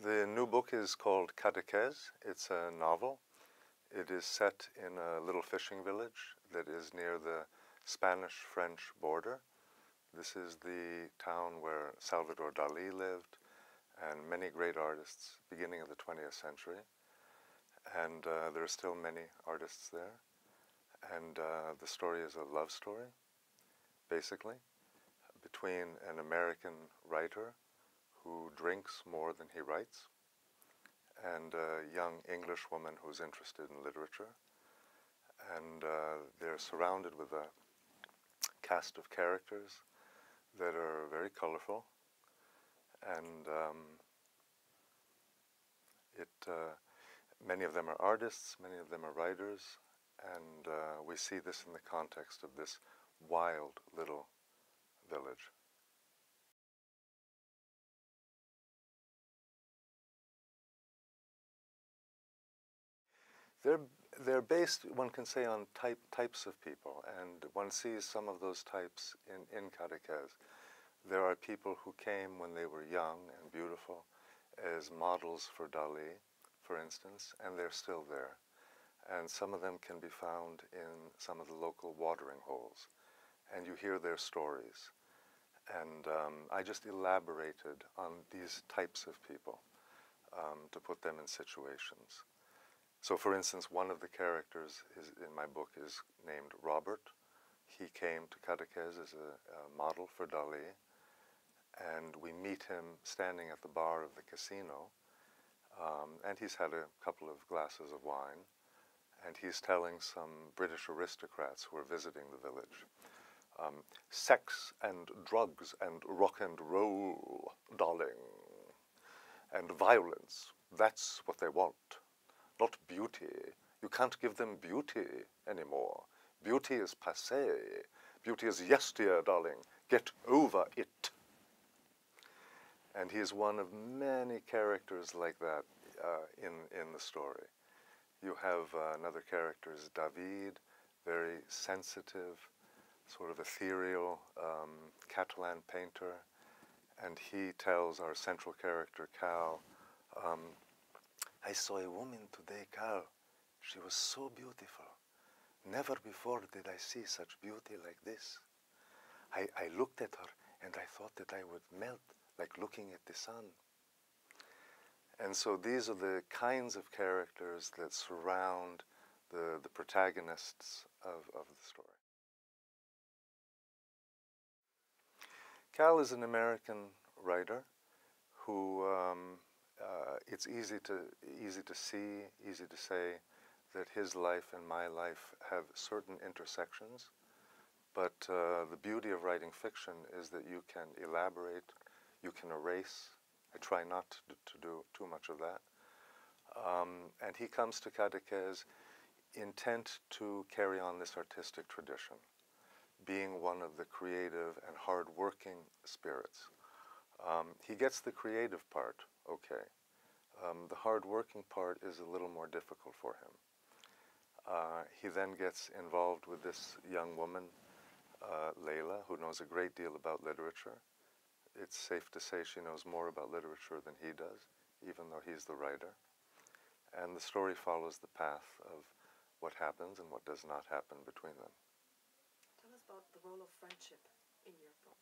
The new book is called Cadaqués. It's a novel. It is set in a little fishing village that is near the Spanish-French border. This is the town where Salvador Dali lived and many great artists beginning of the 20th century. And there are still many artists there. And the story is a love story, basically, between an American writer who drinks more than he writes and a young English woman who's interested in literature. And they're surrounded with a cast of characters that are very colorful, and many of them are artists, many of them are writers, and we see this in the context of this wild little village. They're based, one can say, on types of people, and one sees some of those types in Cadaqués. There are people who came when they were young and beautiful as models for Dali, for instance, and they're still there. And some of them can be found in some of the local watering holes, and you hear their stories. And I just elaborated on these types of people to put them in situations. So, for instance, one of the characters in my book is named Robert. He came to Cadaqués as a model for Dali, and we meet him standing at the bar of the casino, and he's had a couple of glasses of wine, and he's telling some British aristocrats who are visiting the village, sex and drugs and rock and roll, darling, and violence, that's what they want. Not beauty. You can't give them beauty anymore. Beauty is passé. Beauty is yesteryear, darling. Get over it. And he is one of many characters like that in the story. You have another character is David, very sensitive, sort of ethereal Catalan painter. And he tells our central character, Cal, I saw a woman today, Cal. She was so beautiful. Never before did I see such beauty like this. I looked at her and I thought that I would melt like looking at the sun. And so these are the kinds of characters that surround the protagonists of the story. Cal is an American writer who it's easy to see, easy to say that his life and my life have certain intersections, but the beauty of writing fiction is that you can elaborate, you can erase. I try not to do too much of that. And he comes to Cadaqués intent to carry on this artistic tradition, being one of the creative and hard-working spirits. He gets the creative part, okay. The hard-working part is a little more difficult for him. He then gets involved with this young woman, Layla, who knows a great deal about literature. It's safe to say she knows more about literature than he does, even though he's the writer. And the story follows the path of what happens and what does not happen between them. Tell us about the role of friendship in your book.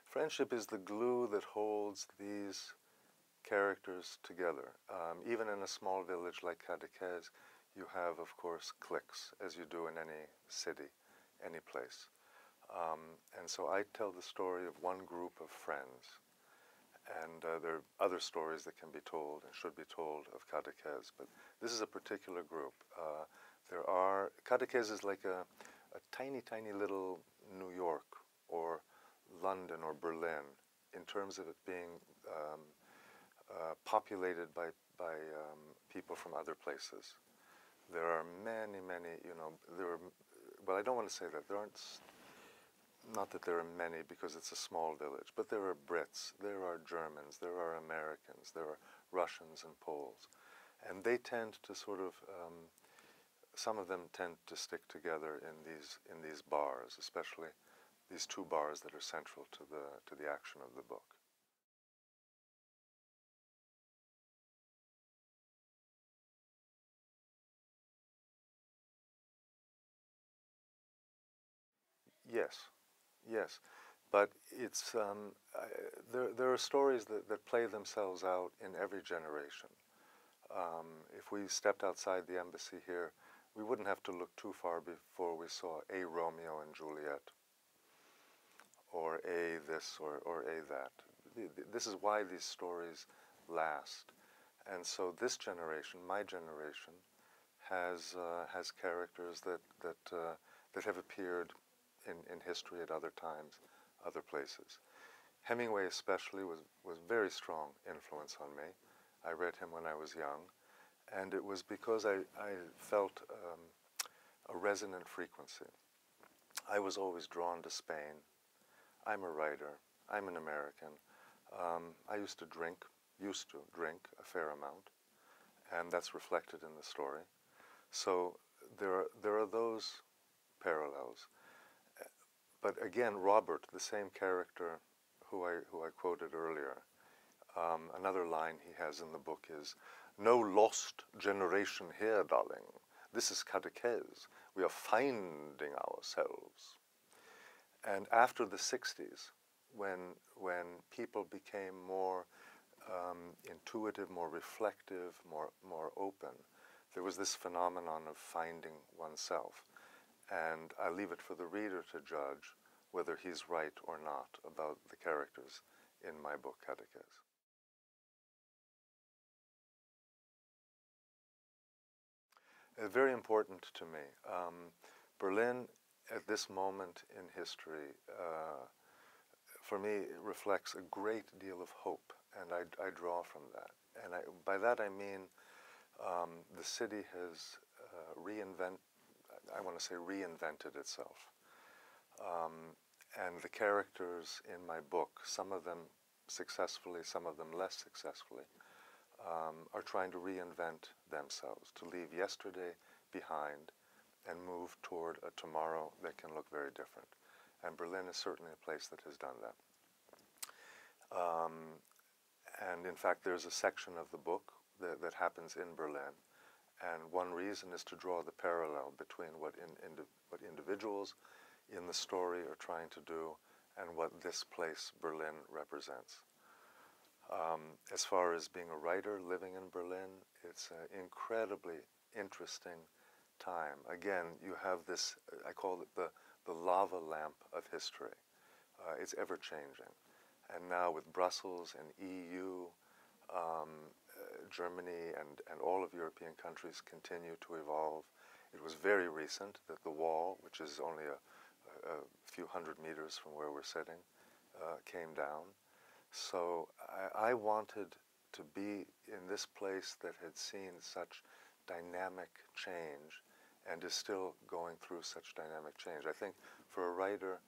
Friendship is the glue that holds these characters together. Even in a small village like Cadaqués, you have, of course, cliques, as you do in any city, any place. And so I tell the story of one group of friends. And there are other stories that can be told and should be told of Cadaqués, but this is a particular group. Cadaqués is like a tiny, tiny little New York or London or Berlin in terms of it being populated by people from other places. There are many, many, well, I don't want to say that. There aren't, not that there are many because it's a small village, but there are Brits, there are Germans, there are Americans, there are Russians and Poles. And they tend to sort of some of them tend to stick together in these bars, especially these two bars that are central to the action of the book. Yes, yes, but it's there are stories that play themselves out in every generation. If we stepped outside the embassy here, we wouldn't have to look too far before we saw a Romeo and Juliet, or a this or a that. This is why these stories last. And so this generation, my generation, has characters that have appeared in history at other times, other places. Hemingway especially was very strong influence on me. I read him when I was young, and it was because I felt a resonant frequency. I was always drawn to Spain. I'm a writer. I'm an American. I used to drink a fair amount, and that's reflected in the story. So there are those parallels. But again, Robert, the same character who I quoted earlier, another line he has in the book is, "No lost generation here, darling. This is Cadaqués. We are finding ourselves." And after the 60s, when people became more intuitive, more reflective, more open, there was this phenomenon of finding oneself. And I leave it for the reader to judge whether he's right or not about the characters in my book, Cadaqués. Very important to me. Berlin, at this moment in history, for me, it reflects a great deal of hope, and I draw from that. And by that I mean the city has reinvented itself. And the characters in my book, some of them successfully, some of them less successfully, are trying to reinvent themselves, to leave yesterday behind and move toward a tomorrow that can look very different. And Berlin is certainly a place that has done that. And in fact, there's a section of the book that happens in Berlin. And one reason is to draw the parallel between what individuals in the story are trying to do and what this place, Berlin, represents. As far as being a writer living in Berlin, it's an incredibly interesting time. Again, you have this, I call it the lava lamp of history. It's ever-changing. And now with Brussels and EU, Germany and all of European countries continue to evolve. It was very recent that the wall, which is only a few hundred meters from where we're sitting, came down. So I wanted to be in this place that had seen such dynamic change and is still going through such dynamic change. I think for a writer,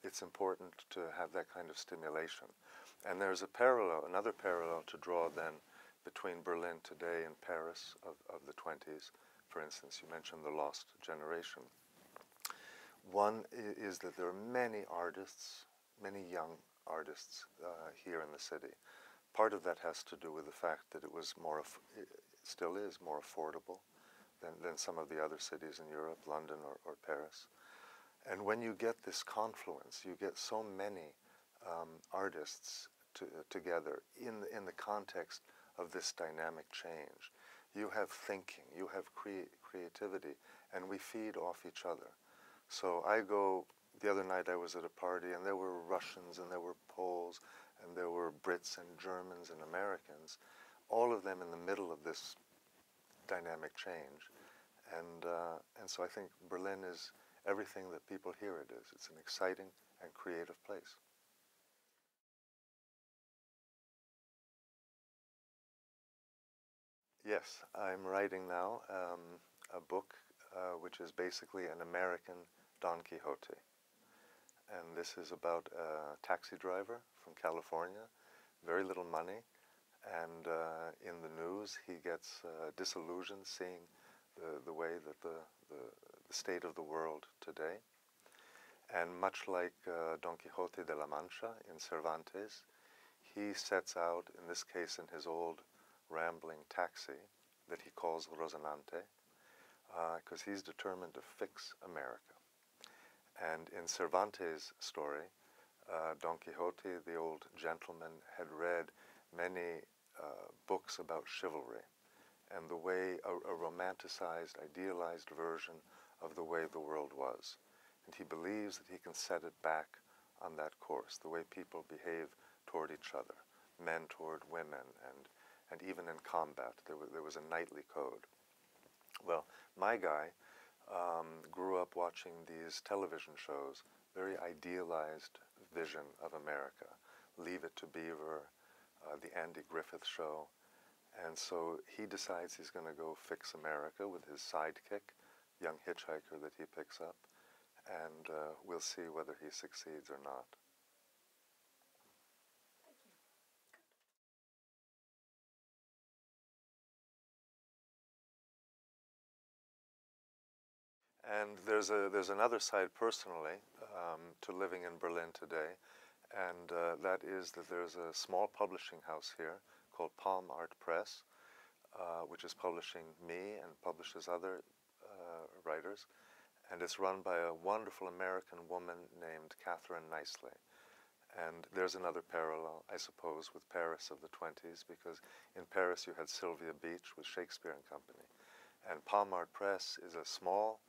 it's important to have that kind of stimulation. And there's another parallel to draw then between Berlin today and Paris of the 20s. For instance, you mentioned the lost generation. One is that there are many artists, many young artists here in the city. Part of that has to do with the fact that it still is more affordable than some of the other cities in Europe, London or Paris. And when you get this confluence, you get so many artists together in the context of this dynamic change. You have thinking, you have creativity, and we feed off each other. So the other night I was at a party, and there were Russians, and there were Poles, and there were Brits and Germans and Americans, all of them in the middle of this dynamic change. And so I think Berlin is everything that people hear it is. It's an exciting and creative place. Yes, I'm writing now a book which is basically an American Don Quixote. And this is about a taxi driver from California, very little money, and in the news he gets disillusioned seeing the way that the state of the world today. And much like Don Quixote de la Mancha in Cervantes, he sets out, in this case in his old rambling taxi that he calls Rocinante, because he's determined to fix America. And in Cervantes' story, Don Quixote, the old gentleman, had read many books about chivalry and the way, a romanticized, idealized version of the way the world was. And he believes that he can set it back on that course, the way people behave toward each other, men toward women, and even in combat, there was a knightly code. Well, my guy grew up watching these television shows, very idealized vision of America. Leave It to Beaver, the Andy Griffith Show. And so he decides he's going to go fix America with his sidekick, young hitchhiker that he picks up, and we'll see whether he succeeds or not. And there's another side personally to living in Berlin today, and that is that there's a small publishing house here called PalmArtPress, which is publishing me and publishes other writers, and it's run by a wonderful American woman named Catherine Nicely. And there's another parallel, I suppose, with Paris of the 20s, because in Paris you had Sylvia Beach with Shakespeare and Company. And PalmArtPress is a small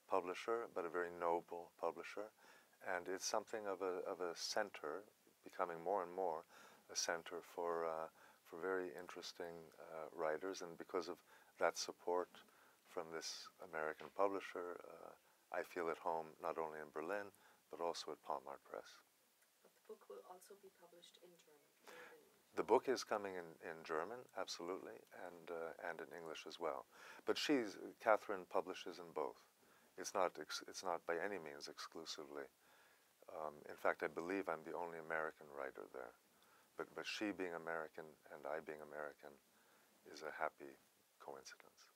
publisher, but a very noble publisher, and it's something of a center, becoming more and more a center for very interesting writers. And because of that support from this American publisher, I feel at home not only in Berlin, but also at PalmArtPress. But the book will also be published in German. The book is coming in German, absolutely, and in English as well. But Catherine publishes in both. It's not by any means exclusively. In fact, I believe I'm the only American writer there. But she being American and I being American is a happy coincidence.